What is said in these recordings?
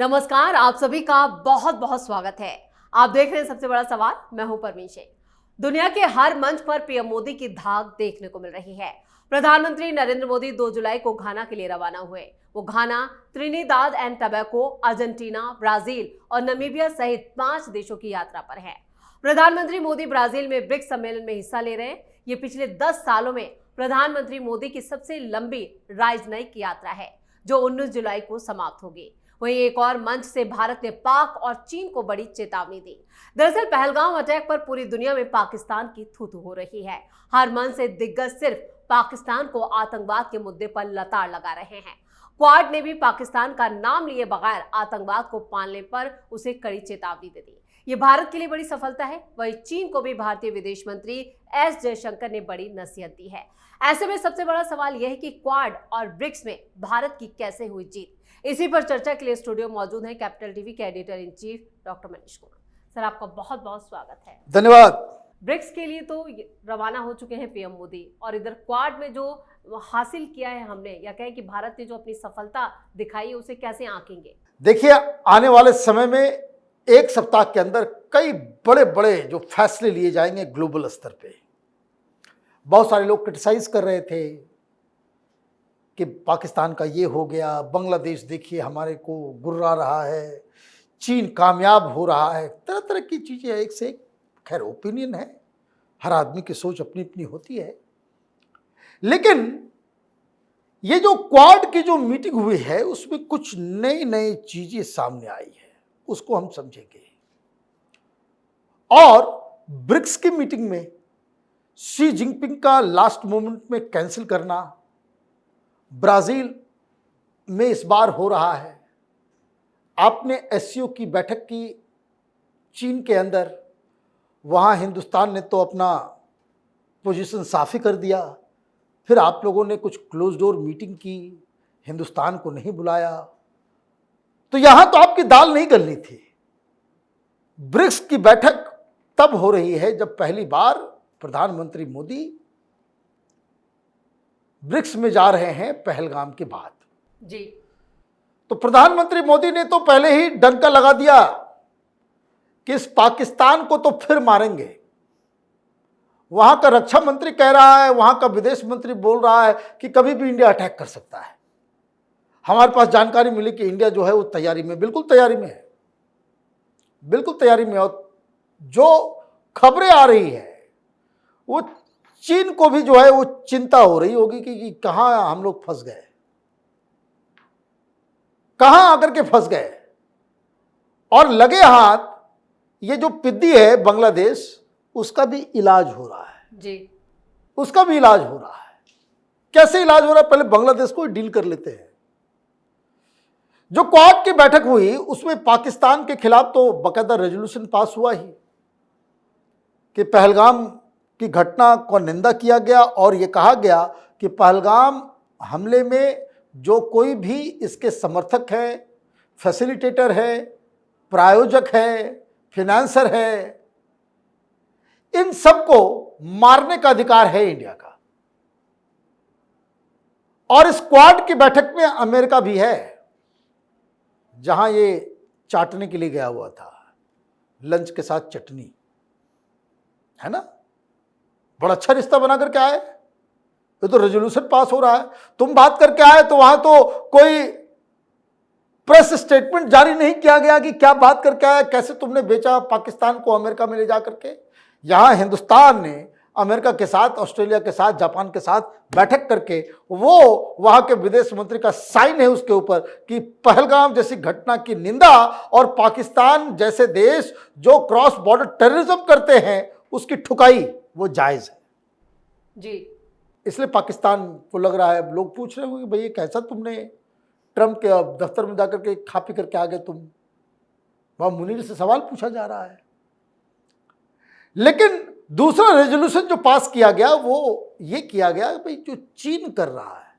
नमस्कार, आप सभी का बहुत बहुत स्वागत है। आप देख रहे हैं सबसे बड़ा सवाल। मैं हूं परमीश। दुनिया के हर मंच पर पीएम मोदी की धाक देखने को मिल रही है। प्रधानमंत्री नरेंद्र मोदी 2 जुलाई को घाना के लिए रवाना हुए। वो Ghana, Trinidad and Tobago, Argentina, Brazil और नामीबिया सहित 5 देशों की यात्रा पर है। प्रधानमंत्री मोदी ब्राजील में ब्रिक्स सम्मेलन में हिस्सा ले रहे हैं। ये पिछले 10 सालों में प्रधानमंत्री मोदी की सबसे लंबी राजनयिक यात्रा है, जो 19 जुलाई को समाप्त होगी। वहीं एक और मंच से भारत ने पाक और चीन को बड़ी चेतावनी दी। दरअसल पहलगाम अटैक पर पूरी दुनिया में पाकिस्तान की थू-थू हो रही है। हर मंच से दिग्गज सिर्फ पाकिस्तान को आतंकवाद के मुद्दे पर लताड़ लगा रहे हैं। क्वाड ने भी पाकिस्तान का नाम लिए बगैर आतंकवाद को पालने पर उसे कड़ी चेतावनी दे दी। ये भारत के लिए बड़ी सफलता है। वहीं चीन को भी भारतीय विदेश मंत्री एस जयशंकर ने बड़ी नसीहत दी है। ऐसे में सबसे बड़ा सवाल यह है कि क्वाड और ब्रिक्स में भारत की कैसे हुई जीत। इसी पर चर्चा के लिए स्टूडियो मौजूद है कैपिटल टीवी के editor in chief doctor Manish Kumar. Sir, आपका बहुत बहुत स्वागत है। धन्यवाद। ब्रिक्स के लिए तो रवाना हो चुके हैं पीएम मोदी, और इधर क्वाड में जो हासिल किया है हमने, या कहें कि भारत ने जो अपनी सफलता दिखाई है, उसे कैसे आंकेंगे? देखिए, आने वाले समय में एक सप्ताह के अंदर कई बड़े बड़े जो फैसले लिए जाएंगे ग्लोबल स्तर पे। बहुत सारे लोग क्रिटिसाइज कर रहे थे कि पाकिस्तान का ये हो गया, बांग्लादेश देखिए हमारे को गुर्रा रहा है, चीन कामयाब हो रहा है, तरह तरह की चीज़ें एक से एक। खैर, ओपिनियन है, हर आदमी की सोच अपनी अपनी होती है। लेकिन ये जो क्वाड की जो मीटिंग हुई है, उसमें कुछ नई नई चीज़ें सामने आई है, उसको हम समझेंगे। और ब्रिक्स की मीटिंग में शी जिनपिंग का लास्ट मोमेंट में कैंसिल करना, ब्राजील में इस बार हो रहा है। आपने एससीओ की बैठक की चीन के अंदर, वहाँ हिंदुस्तान ने तो अपना पोजीशन साफ ही कर दिया। फिर आप लोगों ने कुछ क्लोज डोर मीटिंग की, हिंदुस्तान को नहीं बुलाया। तो यहाँ तो आपकी दाल नहीं गलनी थी। ब्रिक्स की बैठक तब हो रही है जब पहली बार प्रधानमंत्री मोदी ब्रिक्स में जा रहे हैं पहलगाम के बाद जी। तो प्रधानमंत्री मोदी ने तो पहले ही डंका लगा दिया कि इस पाकिस्तान को तो फिर मारेंगे। वहां का रक्षा मंत्री कह रहा है, वहां का विदेश मंत्री बोल रहा है कि कभी भी इंडिया अटैक कर सकता है। हमारे पास जानकारी मिली कि इंडिया जो है वो तैयारी में, बिल्कुल तैयारी में है, बिल्कुल तैयारी में। और जो खबरें आ रही है, वो चीन को भी जो है वो चिंता हो रही होगी कि कहां हम लोग फंस गए, कहां आकर के फंस गए। और लगे हाथ ये जो पिद्दी है बांग्लादेश, उसका भी इलाज हो रहा है जी। उसका भी इलाज हो रहा है। कैसे इलाज हो रहा है, पहले बांग्लादेश को डील कर लेते हैं। जो क्वाड की बैठक हुई, उसमें पाकिस्तान के खिलाफ तो बाकायदा रेजोल्यूशन पास हुआ ही कि पहलगाम की घटना को निंदा किया गया, और यह कहा गया कि पहलगाम हमले में जो कोई भी इसके समर्थक है, फैसिलिटेटर है, प्रायोजक है, फिनेंसर है, इन सबको मारने का अधिकार है इंडिया का। और इस क्वाड की बैठक में अमेरिका भी है, जहां ये चाटने के लिए गया हुआ था, लंच के साथ चटनी, है ना। बड़ा अच्छा रिश्ता बना करके आए। ये तो रेजोल्यूशन पास हो रहा है, तुम बात करके आए, तो वहां तो कोई प्रेस स्टेटमेंट जारी नहीं किया गया कि क्या बात करके आया, कैसे तुमने बेचा पाकिस्तान को अमेरिका में ले जा करके। यहां हिंदुस्तान ने अमेरिका के साथ, ऑस्ट्रेलिया के साथ, जापान के साथ बैठक करके, वो वहां के विदेश मंत्री का साइन है उसके ऊपर कि पहलगाम जैसी घटना की निंदा, और पाकिस्तान जैसे देश जो क्रॉस बॉर्डर टेररिज्म करते हैं, उसकी ठुकाई वो जायज है जी। इसलिए पाकिस्तान को लग रहा है, लोग पूछ रहे होंगे भाई कैसा तुमने ट्रंप के दफ्तर में जाकर के खा पी करके आ गए तुम। वहां मुनीर से सवाल पूछा जा रहा है। लेकिन दूसरा रेजोल्यूशन जो पास किया गया, वो ये किया गया भाई, जो चीन कर रहा है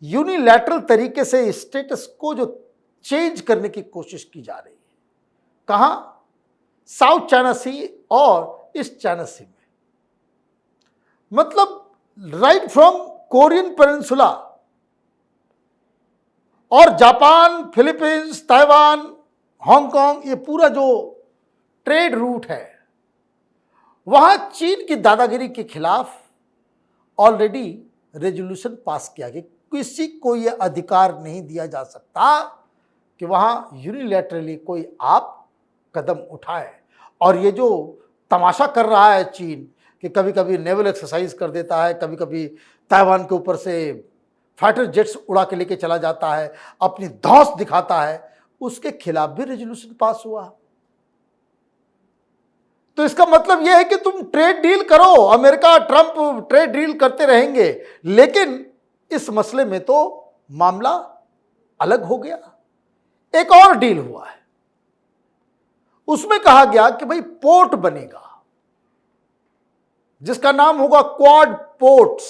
यूनिलैटरल तरीके से स्टेटस को जो चेंज करने की कोशिश की जा रही है। कहां? साउथ चाइना सी और ईस्ट चाइना सी में। मतलब राइट फ्रॉम कोरियन पेनिनसुला और जापान, फिलीपींस, ताइवान, हांगकांग, ये पूरा जो ट्रेड रूट है, वहां चीन की दादागिरी के खिलाफ ऑलरेडी रेजोल्यूशन पास किया गया। किसी को यह अधिकार नहीं दिया जा सकता कि वहां यूनिलैटरली कोई आप कदम उठाए। और ये जो तमाशा कर रहा है चीन कि कभी कभी नेवल एक्सरसाइज कर देता है, कभी कभी ताइवान के ऊपर से फाइटर जेट्स उड़ा के लेके चला जाता है, अपनी धौंस दिखाता है, उसके खिलाफ भी रेजोल्यूशन पास हुआ। तो इसका मतलब यह है कि तुम ट्रेड डील करो, अमेरिका ट्रंप ट्रेड डील करते रहेंगे, लेकिन इस मसले में तो मामला अलग हो गया। एक और डील हुआ है, उसमें कहा गया कि भाई पोर्ट बनेगा जिसका नाम होगा क्वाड पोर्ट्स।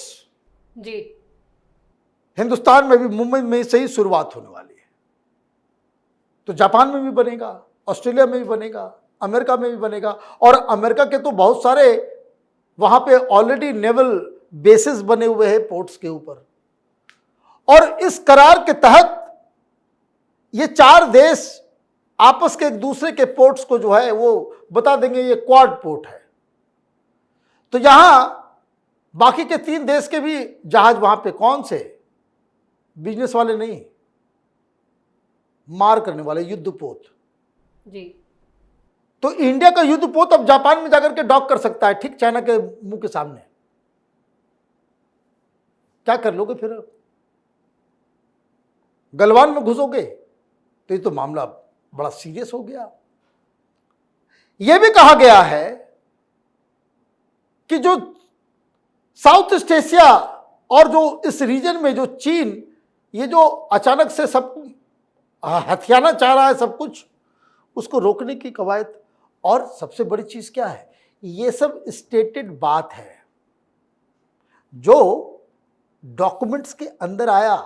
जी। हिंदुस्तान में भी मुंबई में से ही शुरुआत होने वाली है। तो जापान में भी बनेगा, ऑस्ट्रेलिया में भी बनेगा, अमेरिका में भी बनेगा। और अमेरिका के तो बहुत सारे वहां पे ऑलरेडी नेवल बेसिस बने हुए हैं पोर्ट्स के ऊपर। और इस करार के तहत ये चार देश आपस के एक दूसरे के पोर्ट्स को जो है वो बता देंगे ये क्वाड पोर्ट है। तो यहां बाकी के तीन देश के भी जहाज वहां पे कौन से बिजनेस वाले नहीं, मार करने वाले युद्धपोत। जी। तो इंडिया का युद्धपोत अब जापान में जाकर के डॉक कर सकता है, ठीक चाइना के मुंह के सामने। क्या कर लोगे फिर? गलवान में घुसोगे? तो ये तो मामला बड़ा सीरियस हो गया। यह भी कहा गया है कि जो साउथ ईस्ट एशिया और जो इस रीजन में जो चीन ये जो अचानक से सब हथियाना चाह रहा है सब कुछ, उसको रोकने की कवायद। और सबसे बड़ी चीज क्या है, ये सब स्टेटेड बात है जो डॉक्यूमेंट्स के अंदर आया,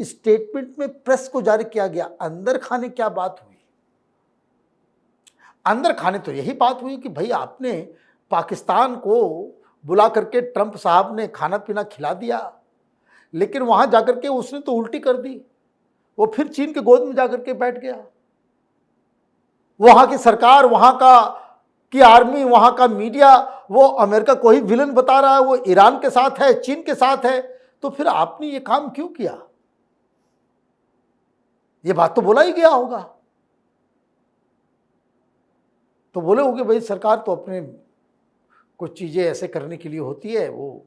स्टेटमेंट में प्रेस को जारी किया गया। अंदर खाने क्या बात हुई? अंदर खाने तो यही बात हुई कि भाई आपने पाकिस्तान को बुला करके ट्रंप साहब ने खाना पीना खिला दिया, लेकिन वहां जाकर के उसने तो उल्टी कर दी। वो फिर चीन के गोद में जाकर के बैठ गया। वहां की सरकार, वहां की आर्मी, वहां का मीडिया वो अमेरिका को ही विलन बता रहा है, वो ईरान के साथ है, चीन के साथ है। तो फिर आपने ये काम क्यों किया? ये बात तो बोला ही गया होगा। तो बोले होंगे भाई सरकार तो अपने कुछ चीजें ऐसे करने के लिए होती है वो।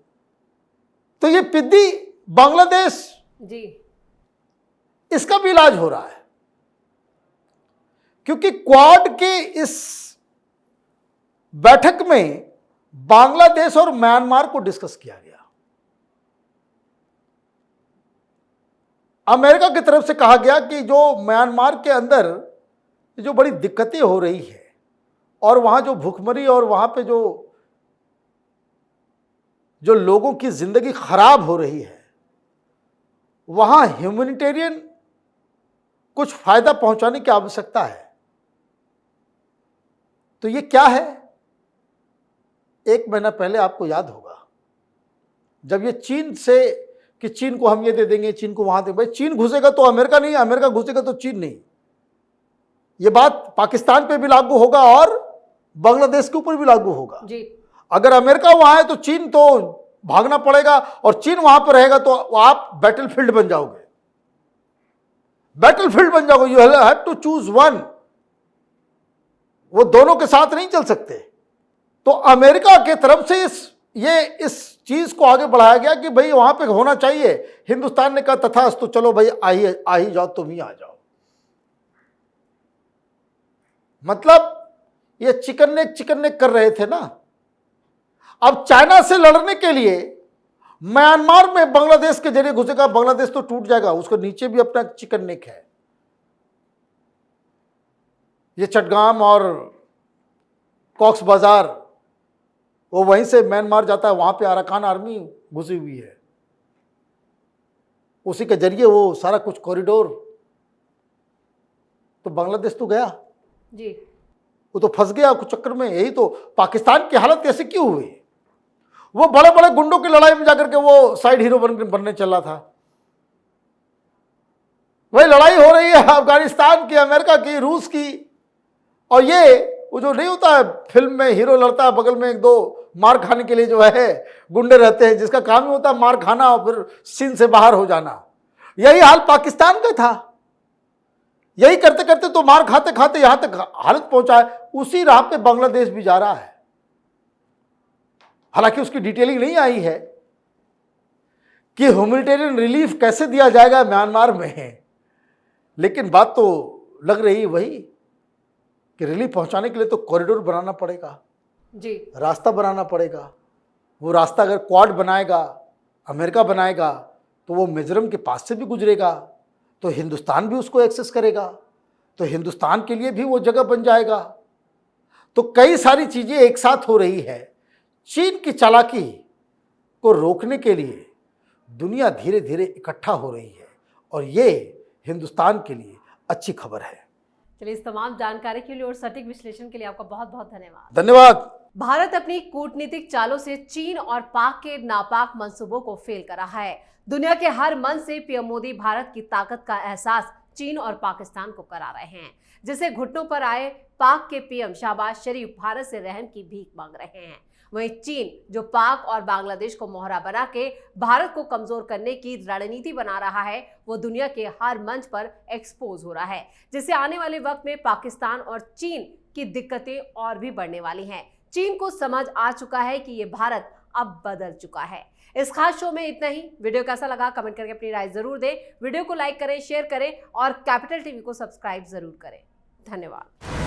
तो ये पिद्दी बांग्लादेश, जी, इसका भी इलाज हो रहा है, क्योंकि क्वाड के इस बैठक में बांग्लादेश और म्यांमार को डिस्कस किया गया। अमेरिका की तरफ से कहा गया कि जो म्यांमार के अंदर जो बड़ी दिक्कतें हो रही है और वहां जो भूखमरी और वहां पे जो लोगों की जिंदगी खराब हो रही है, वहां ह्यूमैनिटेरियन कुछ फायदा पहुंचाने की आवश्यकता है। तो ये क्या है? 1 महीना पहले आपको याद होगा जब ये चीन से कि चीन को हम ये दे देंगे, चीन को वहां दे, भाई चीन घुसेगा तो अमेरिका नहीं, अमेरिका घुसेगा तो चीन नहीं। ये बात पाकिस्तान पे भी लागू होगा और बांग्लादेश के ऊपर भी लागू होगा जी। अगर अमेरिका वहां है तो चीन तो भागना पड़ेगा, और चीन वहां पर रहेगा तो आप बैटलफील्ड बन जाओगे, बैटलफील्ड बन जाओगे। You have to choose one. वो दोनों के साथ नहीं चल सकते। तो अमेरिका की तरफ से इस चीज को आगे बढ़ाया गया कि भाई वहां पे होना चाहिए। हिंदुस्तान ने कहा तथास्तु, चलो भाई आ ही जाओ, तुम ही आ जाओ। मतलब ये चिकन नेक कर रहे थे ना। अब चाइना से लड़ने के लिए म्यांमार में बांग्लादेश के जरिए घुसेगा, बांग्लादेश तो टूट जाएगा, उसको नीचे भी अपना चिकन नेक है। ये चटगाम और कॉक्स बाजार, वो वहीं से म्यांमार जाता है, वहां पे अराकान आर्मी घुसी हुई है, उसी के जरिए वो सारा कुछ कॉरिडोर। तो बांग्लादेश तो गया जी, वो तो फंस गया कुछ चक्कर में। यही तो पाकिस्तान की हालत ऐसी क्यों हुई? वो बड़े बड़े गुंडों की लड़ाई में जाकर के वो साइड हीरो बनने चल रहा था। वही लड़ाई हो रही है अफगानिस्तान की, अमेरिका की, रूस की। और ये वो जो नहीं होता है फिल्म में हीरो लड़ता है, बगल में एक दो मार खाने के लिए जो है गुंडे रहते हैं, जिसका काम ही होता है मार खाना और फिर सीन से बाहर हो जाना। यही हाल पाकिस्तान का था। यही करते करते तो मार खाते खाते यहां तक हालत पहुंचा है। उसी राह पे बांग्लादेश भी जा रहा है। हालांकि उसकी डिटेलिंग नहीं आई है कि ह्यूमैनिटेरियन रिलीफ कैसे दिया जाएगा म्यांमार में, लेकिन बात तो लग रही वही कि रिलीफ पहुंचाने के लिए तो कॉरिडोर बनाना पड़ेगा जी, रास्ता बनाना पड़ेगा। वो रास्ता अगर क्वाड बनाएगा, अमेरिका बनाएगा, तो वो मिजोरम के पास से भी गुजरेगा, तो हिंदुस्तान भी उसको एक्सेस करेगा, तो हिंदुस्तान के लिए भी वो जगह बन जाएगा। तो कई सारी चीजें एक साथ हो रही है। चीन की चालाकी को रोकने के लिए दुनिया धीरे धीरे इकट्ठा हो रही है, और ये हिंदुस्तान के लिए अच्छी खबर है। चलिए, इस तमाम जानकारी के लिए और सटीक विश्लेषण के लिए आपका बहुत बहुत धन्यवाद। धन्यवाद। भारत अपनी कूटनीतिक चालों से चीन और पाक के नापाक मंसूबों को फेल कर रहा है। दुनिया के हर मन से पीएम मोदी भारत की ताकत का एहसास चीन और पाकिस्तान को करा रहे हैं, जिसे घुटनों पर आए पाक के पीएम शहबाज शरीफ भारत से रहम की भीख मांग रहे हैं। वहीं चीन, जो पाक और बांग्लादेश को मोहरा बना के भारत को कमजोर करने की रणनीति बना रहा है, वो दुनिया के हर मंच पर एक्सपोज हो रहा है, जिससे आने वाले वक्त में पाकिस्तान और चीन की दिक्कतें और भी बढ़ने वाली हैं। चीन को समझ आ चुका है कि ये भारत अब बदल चुका है। इस खास शो में इतना ही। वीडियो कैसा लगा कमेंट करके अपनी राय जरूर दें। वीडियो को लाइक करें, शेयर करें और कैपिटल टीवी को सब्सक्राइब जरूर करें। धन्यवाद।